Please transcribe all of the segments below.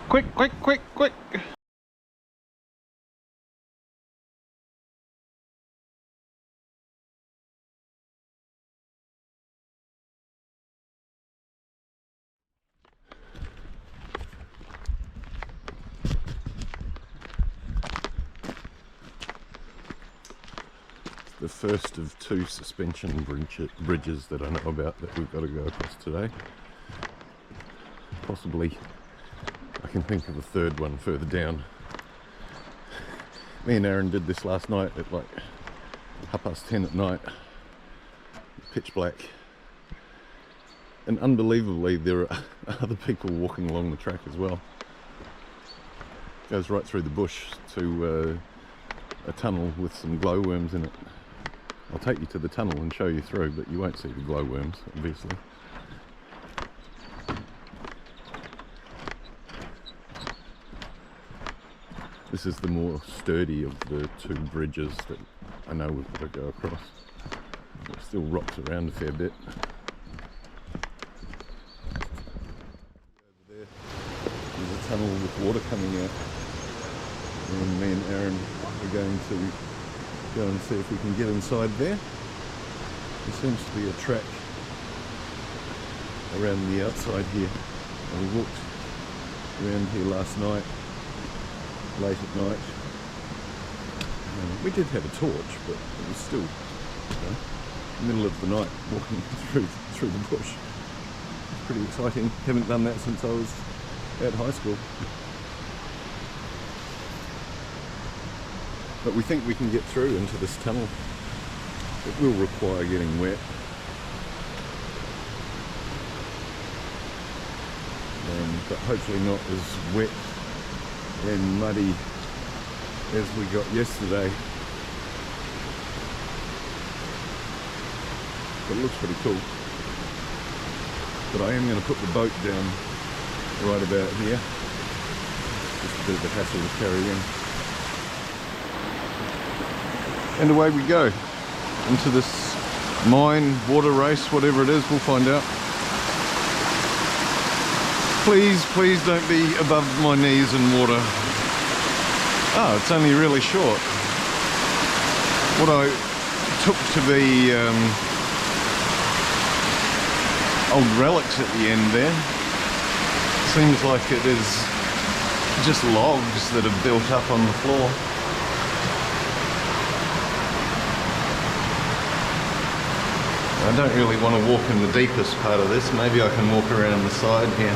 Quick, quick, quick, quick! The first of two suspension bridges that I know about that we've got to go across today. Possibly I can think of a third one further down. Me and Aaron did this last night at like 10:30 at night. Pitch black. And unbelievably there are other people walking along the track as well. It goes right through the bush to a tunnel with some glowworms in it. I'll take you to the tunnel and show you through, but you won't see the glowworms, obviously. This is the more sturdy of the two bridges that I know we've got to go across. It still rocks around a fair bit. Over there, there's a tunnel with water coming out. And me and Aaron are going to go and see if we can get inside there. There seems to be a track around the outside here. And we walked around here last night, late at night. We did have a torch, but it was still, middle of the night walking through the bush. It's pretty exciting. Haven't done that since I was at high school. But we think we can get through into this tunnel. It will require getting wet. But hopefully not as wet and muddy as we got yesterday. But it looks pretty cool. But I am going to put the boat down right about here. Just a bit of a hassle to carry in. And away we go into this mine, water race, whatever it is, we'll find out. Please, please don't be above my knees in water. Oh, it's only really short. What I took to be old relics at the end there. Seems like it is just logs that have built up on the floor. I don't really want to walk in the deepest part of this. Maybe I can walk around the side here.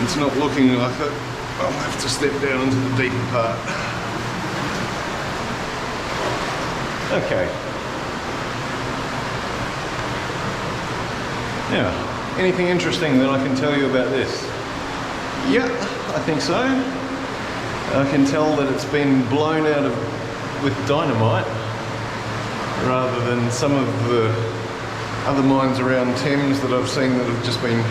It's not looking like it. I'll have to step down into the deeper part. Okay. Now, anything interesting that I can tell you about this? Yeah, I think so. I can tell that it's been blown out with dynamite rather than some of the other mines around Thames that I've seen that have just been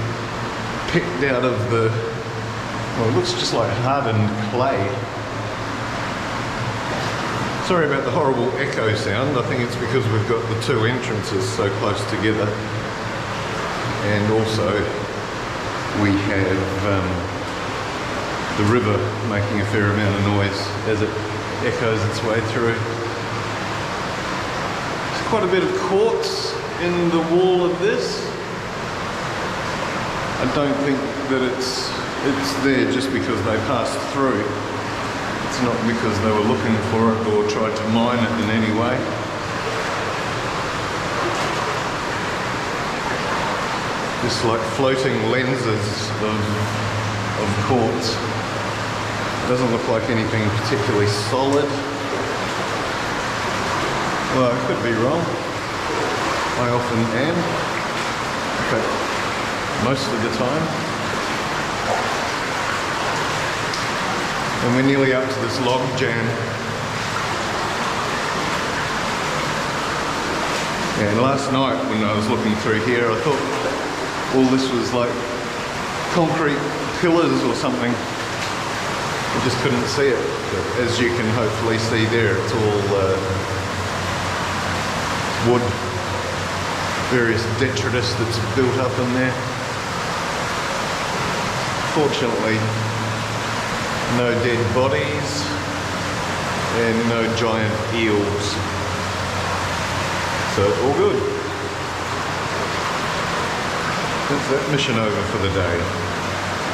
picked out of the, well, it looks just like hardened clay. Sorry about the horrible echo sound. I think it's because we've got the two entrances so close together, and also we have the river making a fair amount of noise as it echoes its way through. There's quite a bit of quartz in the wall of this. I don't think that it's there just because they passed through. It's not because they were looking for it or tried to mine it in any way. Just like floating lenses of quartz. Doesn't look like anything particularly solid. Well, I could be wrong. I often am. But most of the time. And we're nearly up to this log jam. And last night when I was looking through here, I thought all this was like concrete pillars or something. I just couldn't see it, but as you can hopefully see there, it's all wood. various detritus that's built up in there. Fortunately, no dead bodies and no giant eels, so all good. That's that mission over for the day.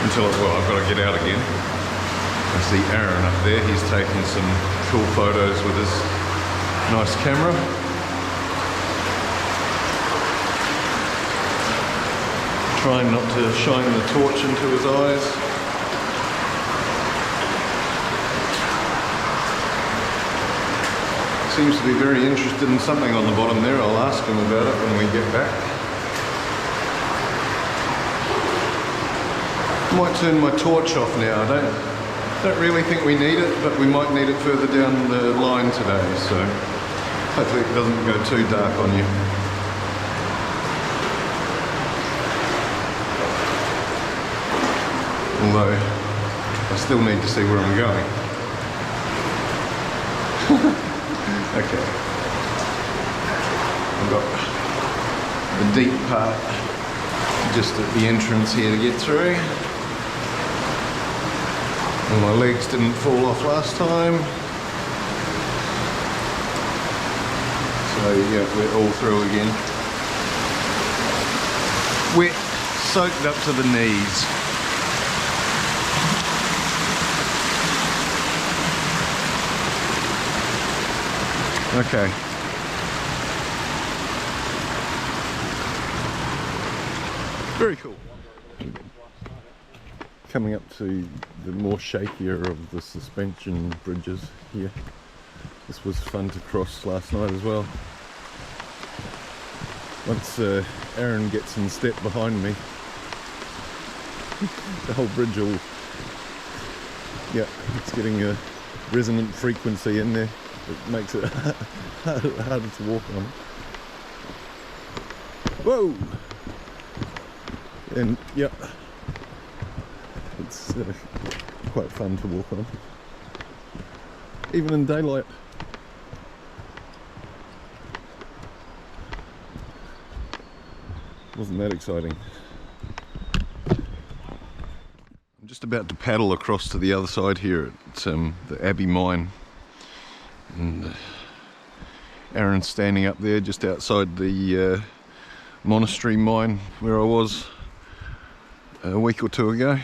Until, well, I've got to get out again. I see Aaron up there, he's taking some cool photos with his nice camera. Trying not to shine the torch into his eyes. Seems to be very interested in something on the bottom there. I'll ask him about it when we get back. Might turn my torch off now. I don't really think we need it, but we might need it further down the line today, so hopefully it doesn't go too dark on you. Although I still need to see where I'm going. Okay. I've got the deep part just at the entrance here to get through. And my legs didn't fall off last time. So yeah, we're all through again. Wet, soaked up to the knees. Okay. Very cool. Coming up to the more shakier of the suspension bridges here. This was fun to cross last night as well. Once Aaron gets in step behind me, the whole bridge will, yeah, it's getting a resonant frequency in there. It makes it harder to walk on. Whoa! And yeah, it's quite fun to walk on, even in daylight. Wasn't that exciting? I'm just about to paddle across to the other side here at the Abbey mine. And Aaron's standing up there just outside the monastery mine where I was a week or two ago.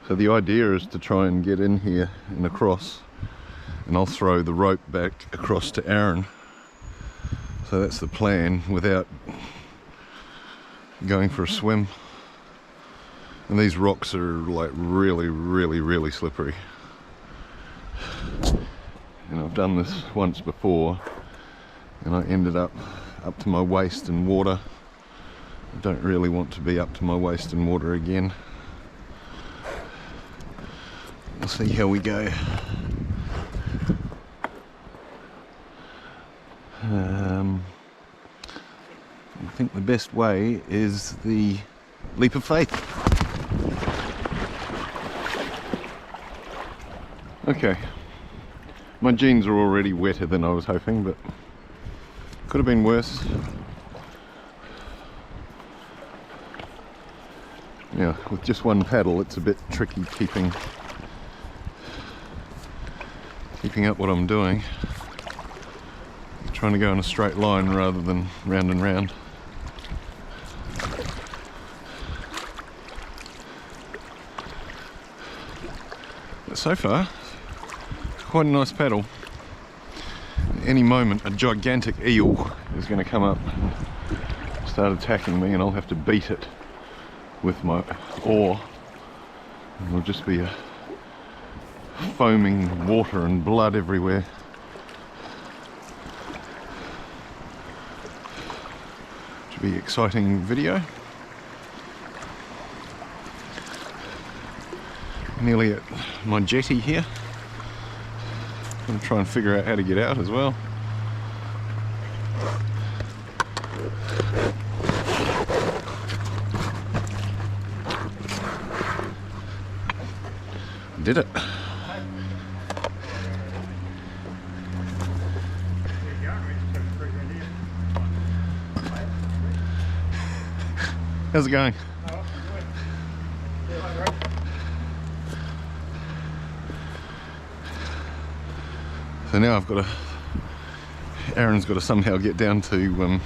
So the idea is to try and get in here and across, and I'll throw the rope back across to Aaron. So that's the plan, without going for a swim. And these rocks are like really slippery. And I've done this once before and I ended up to my waist in water. I don't really want to be up to my waist in water again. We'll see how we go. I think the best way is the leap of faith. Okay. My jeans are already wetter than I was hoping, but could have been worse. Yeah, with just one paddle it's a bit tricky keeping up what I'm doing. I'm trying to go in a straight line rather than round and round. But so far, quite a nice paddle. Any moment a gigantic eel is going to come up and start attacking me, and I'll have to beat it with my oar. And it'll just be a foaming water and blood everywhere. Should be an exciting video. Nearly at my jetty here. I'm going to try and figure out how to get out as well. Did it. How's it going? So now I've got to, Aaron's got to somehow get down to the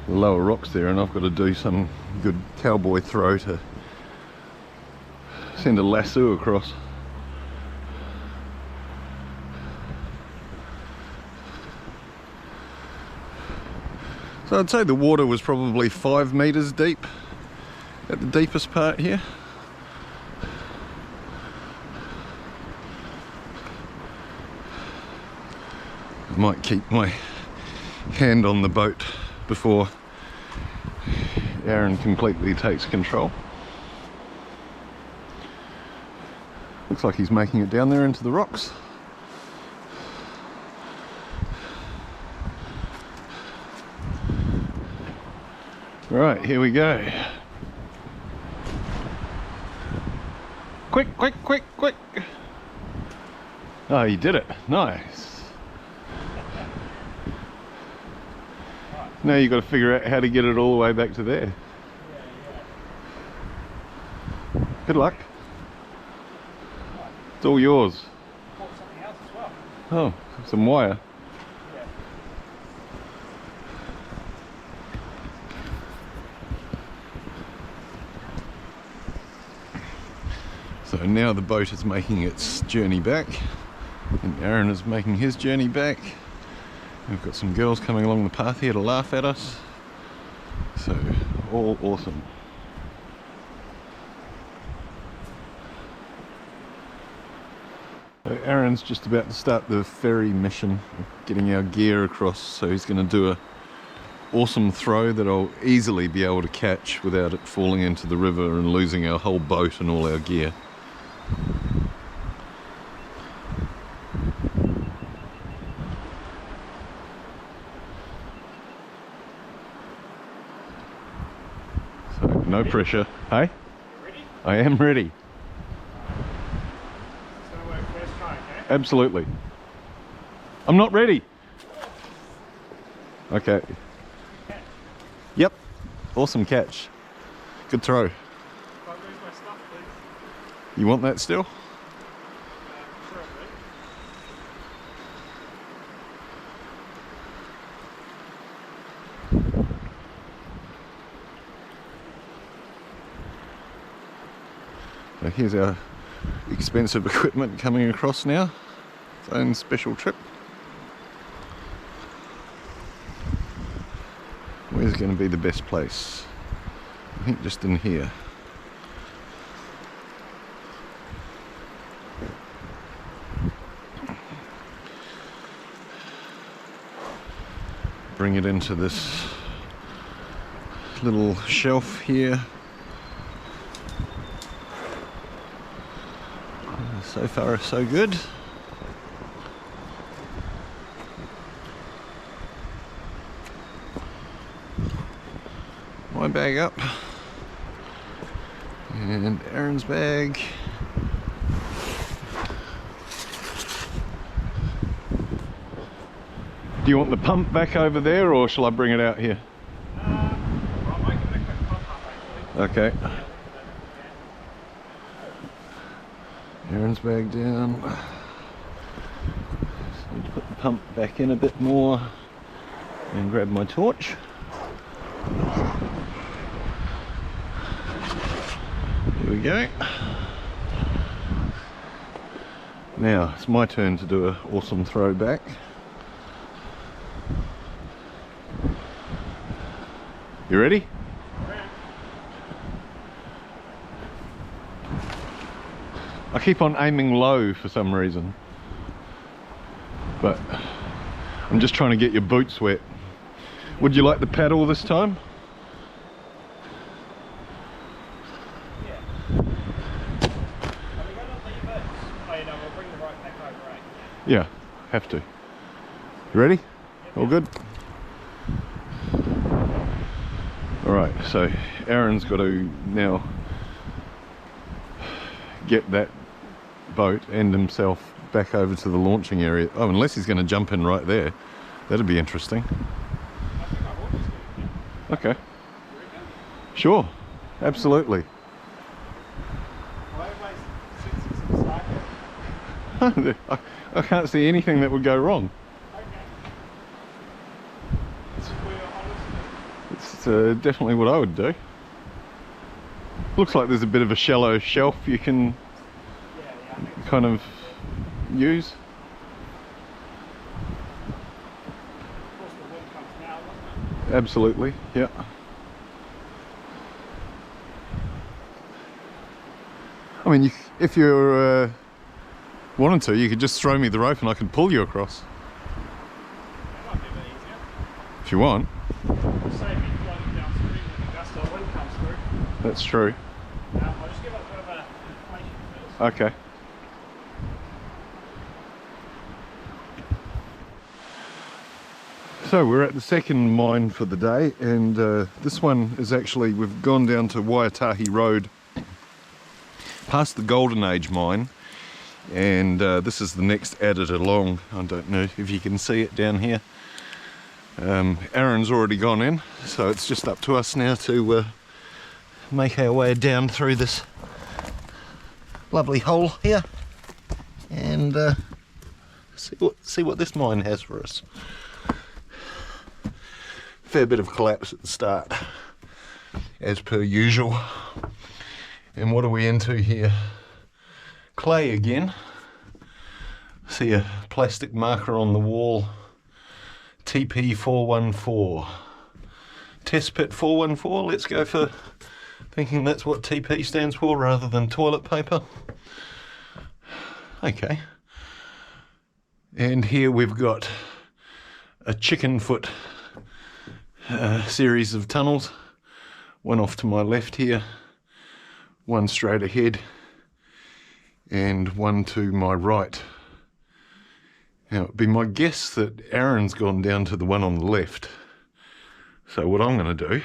lower rocks there, and I've got to do some good cowboy throw to send a lasso across. So I'd say the water was probably 5 meters deep at the deepest part here. I might keep my hand on the boat before Aaron completely takes control. Looks like he's making it down there into the rocks. Right, here we go. Quick, quick, quick, quick. Oh, you did it. Nice. Now you've got to figure out how to get it all the way back to there. Good luck. It's all yours. Bought something else as well. Oh, some wire. So now the boat is making its journey back, and Aaron is making his journey back. We've got some girls coming along the path here to laugh at us. So, all awesome. So Aaron's just about to start the ferry mission, getting our gear across, so he's going to do a awesome throw that I'll easily be able to catch without it falling into the river and losing our whole boat and all our gear. So no pressure. Hey? You ready? I am ready. It's going to work first try, okay? Absolutely. I'm not ready. Okay. Catch. Yep. Awesome catch. Good throw. If I lose my stuff, please. You want that still? Sure, I'll So here's our expensive equipment coming across now. Its own special trip. Where's going to be the best place? I think just in here. Bring it into this little shelf here. So far so good. My bag up. And Aaron's bag. Do you want the pump back over there, or shall I bring it out here? I might give it a quick pump up, actually. Okay. Aaron's bag down. Just need to put the pump back in a bit more and grab my torch. Here we go. Now it's my turn to do an awesome throw back. You ready? I keep on aiming low for some reason, but I'm just trying to get your boots wet. Would you like the paddle this time? Yeah. Are we going to leave it? Oh, yeah, no, we'll bring the right back over, right? Yeah, have to. You ready? All good? Alright, so Aaron's got to now get that boat and himself back over to the launching area. Oh, unless he's going to jump in right there. That'd be interesting. I think I will just do it. Okay. You reckon? Sure, absolutely. Well, everybody's senses of cycle. I can't see anything that would go wrong. Okay. This is where you're honest. It's definitely what I would do. Looks like there's a bit of a shallow shelf you can Yeah, I think so. kind of use. Of course, the wind comes now, doesn't it? Absolutely, yeah. I mean, if you're wanted to, you could just throw me the rope and I could pull you across That might be a bit easier. if you want. It'll save me floating downstream when the gust of wind comes through. That's true. I'll just give it a bit of an inflation first. Okay. So we're at the second mine for the day, and this one is actually, we've gone down to Waitahi Road past the Golden Age mine, and this is the next added along. I don't know if you can see it down here. Aaron's already gone in, so it's just up to us now to make our way down through this lovely hole here and see what this mine has for us. Fair bit of collapse at the start, as per usual. And what are we into here? Clay again. See a plastic marker on the wall. TP 414. Test pit 414. Let's go for thinking that's what TP stands for rather than toilet paper. Okay. And here we've got a chicken foot series of tunnels. One off to my left here, one straight ahead, and one to my right. Now, it'd be my guess that Aaron's gone down to the one on the left. So what I'm going to do,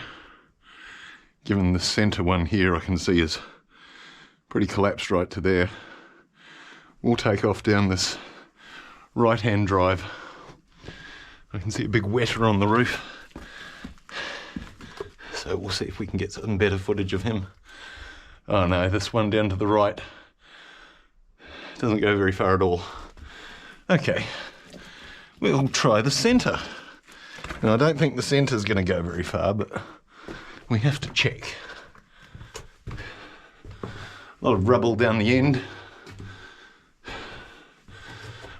given the centre one here I can see is pretty collapsed right to there, we'll take off down this right-hand drive. I can see a big wetter on the roof. So we'll see if we can get some better footage of him. Oh no, this one down to the right doesn't go very far at all. Okay, we'll try the centre. Now I don't think the centre's going to go very far, but we have to check. A lot of rubble down the end.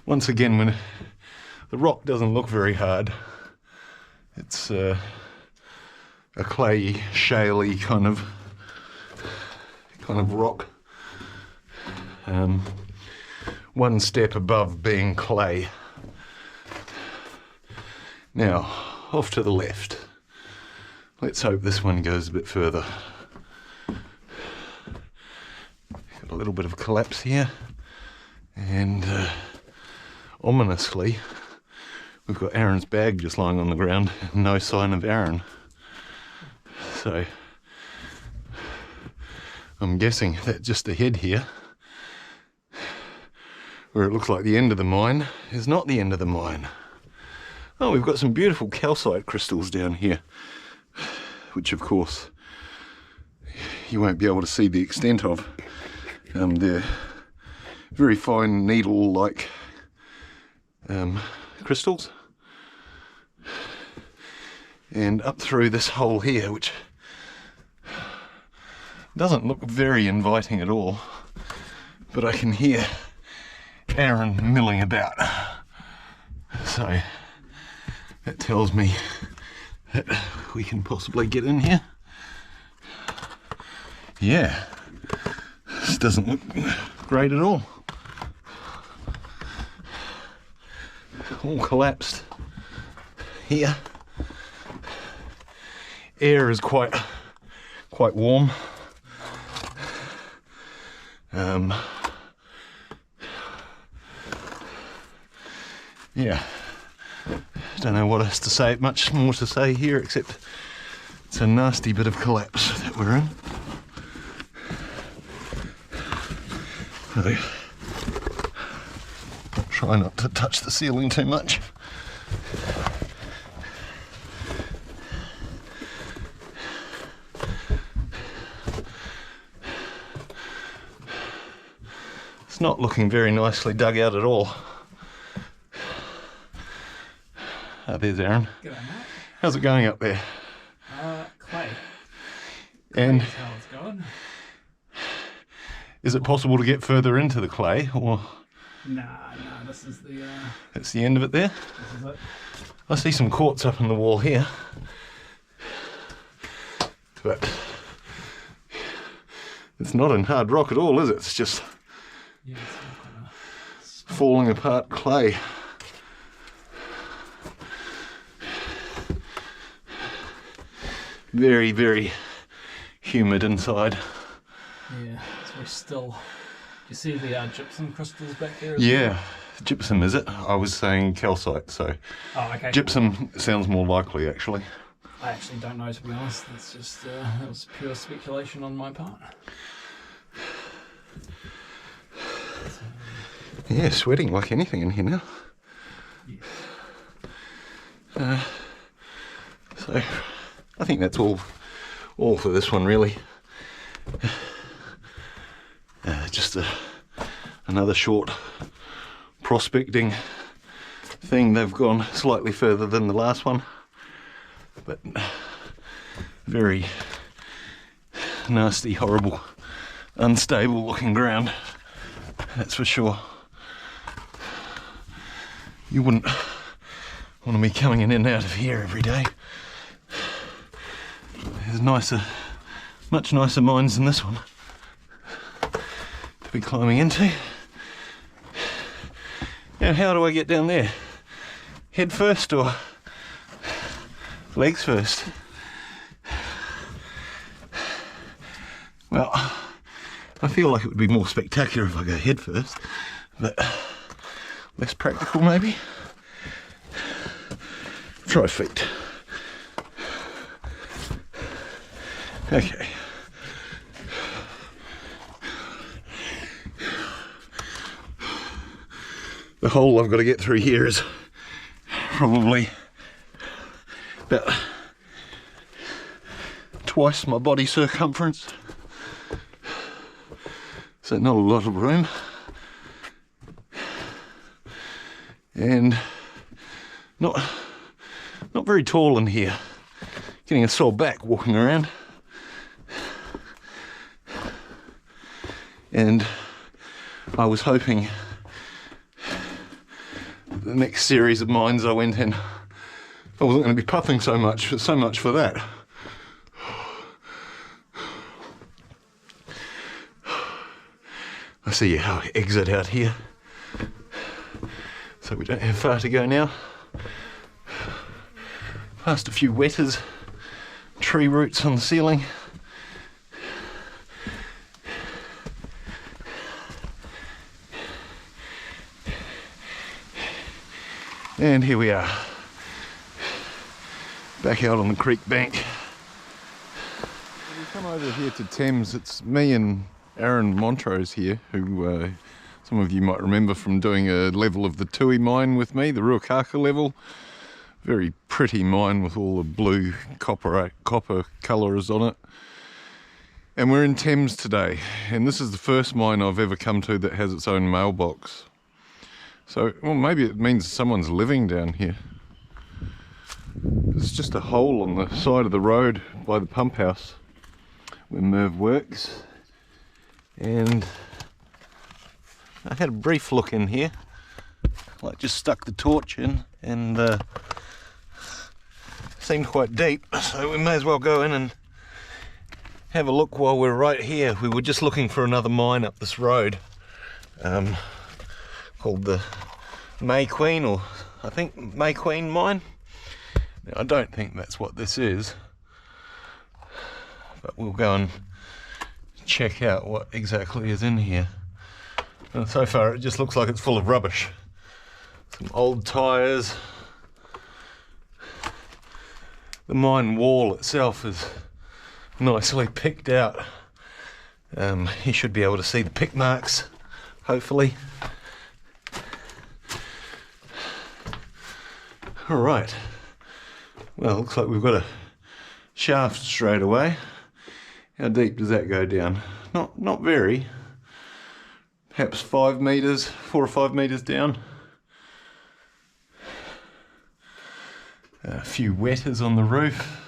Once again, when the rock doesn't look very hard, it's a clayey, shaly kind of rock. One step above being clay. Now, off to the left. Let's hope this one goes a bit further. Got a little bit of collapse here, and ominously, we've got Aaron's bag just lying on the ground. No sign of Aaron. So I'm guessing that just ahead here, where it looks like the end of the mine, is not the end of the mine. Oh, we've got some beautiful calcite crystals down here, which of course you won't be able to see the extent of. They're very fine needle-like crystals. And up through this hole here, which doesn't look very inviting at all, but I can hear Aaron milling about. So that tells me that we can possibly get in here. Yeah, this doesn't look great at all. All collapsed here. Air is quite warm. Yeah, don't know what else to say, much more to say here, except it's a nasty bit of collapse that we're in. So, try not to touch the ceiling too much. not looking very nicely dug out at all. There's Aaron. G'day, mate. How's it going up there? Clay. And That's how it's going. is it possible to get further into the clay, or Nah, this is the, that's the end of it there? this is it. I see some quartz up in the wall here, but it's not in hard rock at all, is it? It's just Yeah, it's not gonna... falling apart clay. Very, very humid inside. Yeah, it's very still. You see the gypsum crystals back there? Yeah, gypsum is it? I was saying calcite, so Oh, okay. gypsum sounds more likely actually. I actually don't know, to be honest. It's just, that was pure speculation on my part. Yeah, sweating like anything in here now. Yeah. So I think that's all for this one really. Just another short prospecting thing. They've gone slightly further than the last one, but very nasty, horrible, unstable looking ground, that's for sure. You wouldn't want to be coming in and out of here every day. There's much nicer mines than this one to be climbing into. Now, how do I get down there? Head first or legs first? Well, I feel like it would be more spectacular if I go head first, but less practical maybe. Try feet. Okay. The hole I've got to get through here is probably about twice my body circumference, so not a lot of room, and not very tall in here. Getting a sore back walking around, and I was hoping the next series of mines I went in, I wasn't going to be puffing so much for that. I see how I exit out here, so we don't have far to go now. Past a few wetters, tree roots on the ceiling. And here we are, back out on the creek bank. When we come over here to Thames, it's me and Aaron Montrose here, who some of you might remember from doing a level of the Tui mine with me, the Ruakaka level. Very pretty mine with all the blue copper colours on it. And we're in Thames today, and this is the first mine I've ever come to that has its own mailbox. So, well, maybe it means someone's living down here. There's just a hole on the side of the road by the pump house where Merv works. And I had a brief look in here. Like, just stuck the torch in, and seemed quite deep, so we may as well go in and have a look while we're right here. We were just looking for another mine up this road, called the May Queen, or I think May Queen mine. Now, I don't think that's what this is, but we'll go and check out what exactly is in here. And so far it just looks like it's full of rubbish. Some old tyres. The mine wall itself is nicely picked out. You should be able to see the pick marks, hopefully. Alright, well, looks like we've got a shaft straight away. How deep does that go down? Not very. perhaps 5 meters, 4 or 5 meters down. A few wetters on the roof,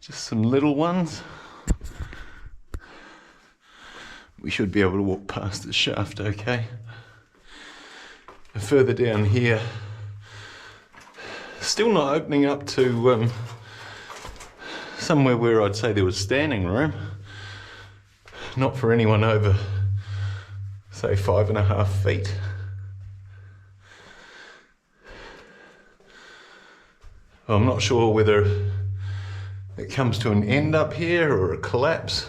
just some little ones. We should be able to walk past the shaft okay. And further down here, still not opening up to somewhere where I'd say there was standing room. Not for anyone over, say, 5.5 feet. I'm not sure whether it comes to an end up here or a collapse,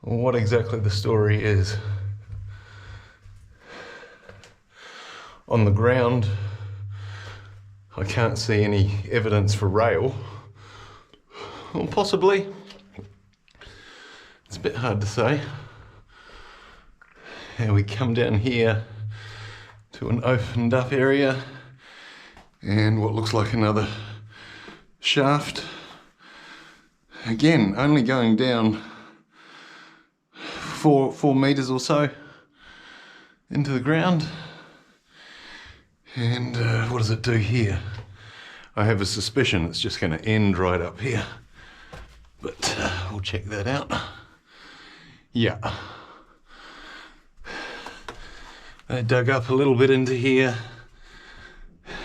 or what exactly the story is. On the ground, I can't see any evidence for rail. Or possibly. It's a bit hard to say. And we come down here to an opened up area and what looks like another shaft. Again, only going down 4 meters or so into the ground. And what does it do here? I have a suspicion it's just going to end right up here. But we'll check that out. Yeah. They dug up a little bit into here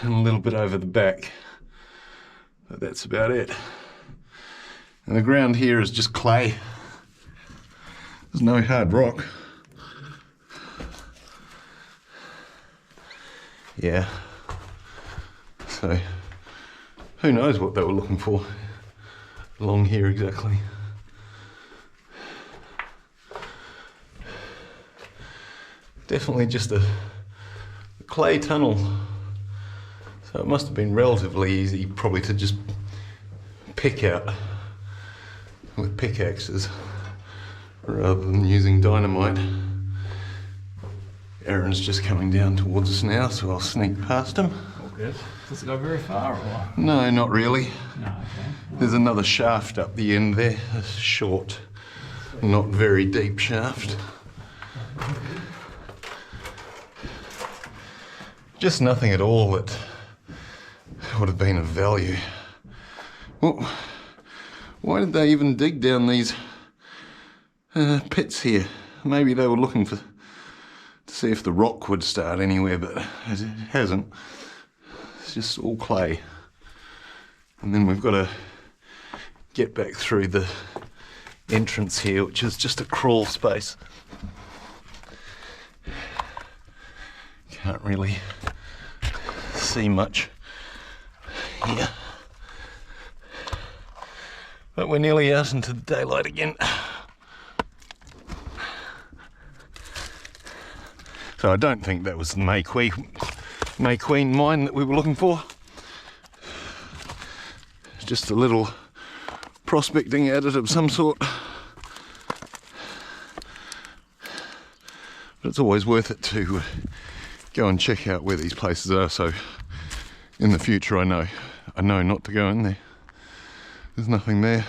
and a little bit over the back. But that's about it. And the ground here is just clay. There's no hard rock. Yeah. So, who knows what they were looking for along here exactly. Definitely just a clay tunnel. So it must have been relatively easy probably to just pick out with pickaxes rather than using dynamite. Aaron's just coming down towards us now, so I'll sneak past him. All good. Does it go very far or what? No, not really. No, okay. There's another shaft up the end there, a short, not very deep shaft. Just nothing at all that would have been of value. Well, why did they even dig down these pits here? Maybe they were looking to see if the rock would start anywhere, but it hasn't. It's just all clay. And then we've got to get back through the entrance here, which is just a crawl space. Can't really see much here. But we're nearly out into the daylight again. So I don't think that was the May Queen mine that we were looking for. It's just a little prospecting adit of some sort. But it's always worth it to go and check out where these places are, so in the future I know not to go in there. There's nothing there.